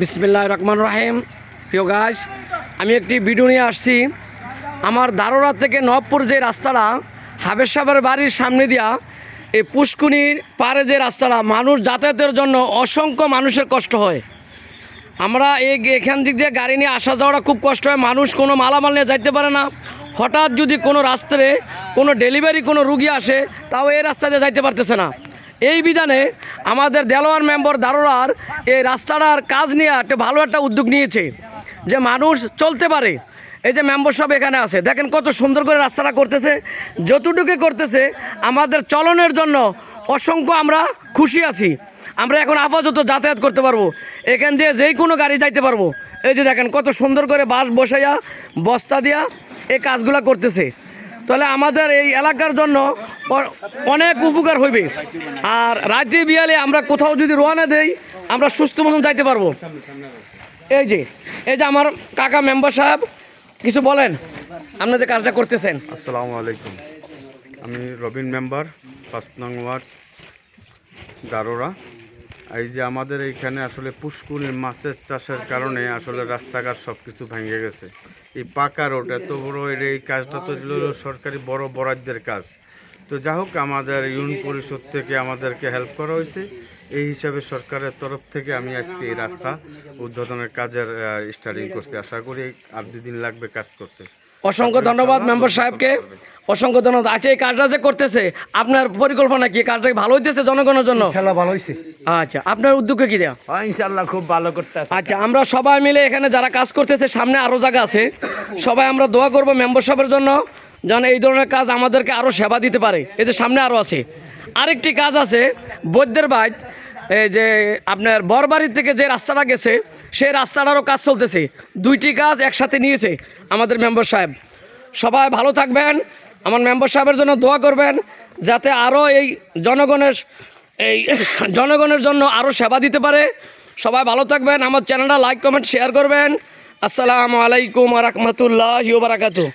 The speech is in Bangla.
বিসমিল্লাহির রহমানির রহিম। প্রিয় গাইস, আমি একটি ভিডিও নিয়ে আসছি। আমার দারোরা থেকে নবপুর যে রাস্তাটা হাবের সাহেবের বাড়ির সামনে দিয়া এই পুষ্কুনির পাড়ে যে রাস্তাটা মানুষ যাতায়াতের জন্য অসংখ্য মানুষের কষ্ট হয়। আমরা এখান দিক দিয়ে গাড়ি নিয়ে আসা যাওয়াটা খুব কষ্ট হয়। মানুষ কোনো মালামাল নিয়ে যাইতে পারে না। হঠাৎ যদি কোনো রাস্তায় কোনো ডেলিভারি কোনো রুগী আসে, তাও এই রাস্তা দিয়ে যাইতে পারতেছে না। এই বিধানে আমাদের দেলোয়ার মেম্বার দারোয়ার এই রাস্তাটার কাজ নিয়ে একটা ভালো একটা উদ্যোগ নিয়েছে যে মানুষ চলতে পারে। এই যে মেম্বার সব এখানে আছে, দেখেন কত সুন্দর করে রাস্তাটা করতেছে। যতটুকু করতেছে আমাদের চলনের জন্য অসংখ্য আমরা খুশি আছি। আমরা এখন আপাতত যাতায়াত করতে পারবো, এখান দিয়ে যেই কোনো গাড়ি যাইতে পারবো। এই যে দেখেন কত সুন্দর করে বাস বসাইয়া বস্তা দিয়া এই কাজগুলো করতেছে। তাহলে আমাদের এই এলাকার জন্য অনেক উপকার হইবে। আর রাতে বিয়ালে আমরা কোথাও যদি রওনা দেই, আমরা সুস্থ মতন যাইতে পারবো। এই যে আমার কাকা মেম্বার সাহেব, কিছু বলেন, আপনাদের কাজটা করতেছেন। আসসালামু আলাইকুম, আমি রবিন মেম্বার ৫ নং ওয়ার্ড দারোরা। এই যে আমাদের এইখানে আসলে পুষ্কুনির মাছের চাষের কারণে আসলে রাস্তাঘাট সব কিছু ভেঙে গেছে। এই পাকা রোড এত বড়, এই কাজটা তো সরকারি বড় বরাদ্দের কাজ। তো যা হোক, আমাদের ইউনিয়ন পরিষদ থেকে আমাদেরকে হেল্প করা হয়েছে। এই হিসাবে সরকারের তরফ থেকে আমি আজকে এই রাস্তা উদ্বোধনের কাজের স্টার্টিং করছি। আশা করি আর 2 দিন লাগবে কাজ করতে। অসংখ্য ধন্যবাদ মেম্বার সাহেবকে, অসংখ্য ধন্যবাদ। আচ্ছা, এই কাজটা যে করতেছে, আপনার পরিকল্পনা কি? কাজটা ভালো হইতেছে জনগণের জন্য? ইনশাআল্লাহ ভালো হইছে। আচ্ছা, আপনার উদ্যোগে কি দেয়া? ইনশাআল্লাহ খুব ভালো করতেছে। আচ্ছা, আমরা সবাই মিলে এখানে যারা কাজ করতেছে, সামনে আরও জায়গা আছে, সবাই আমরা দোয়া করব মেম্বার সাহেবের জন্য, যেন এই ধরনের কাজ আমাদেরকে আরও সেবা দিতে পারে। এই যে সামনে আরও আছে, আরেকটি কাজ আছে বৈদ্যের বাইত, এই যে আপনার বরবাড়ির থেকে যে রাস্তাটা গেছে, সেই রাস্তাটারও কাজ চলতেছে। 2টি কাজ একসাথে নিয়েছে আমাদের মেম্বার সাহেব। সবাই ভালো থাকবেন, আমার মেম্বার সাহেবের জন্য দোয়া করবেন, যাতে আরও এই জনগণের জন্য আরও সেবা দিতে পারে। সবাই ভালো থাকবেন, আমার চ্যানেলটা লাইক কমেন্ট শেয়ার করবেন। আসসালামু আলাইকুম ওয়া রাহমাতুল্লাহি ওয়া বারাকাতুহু।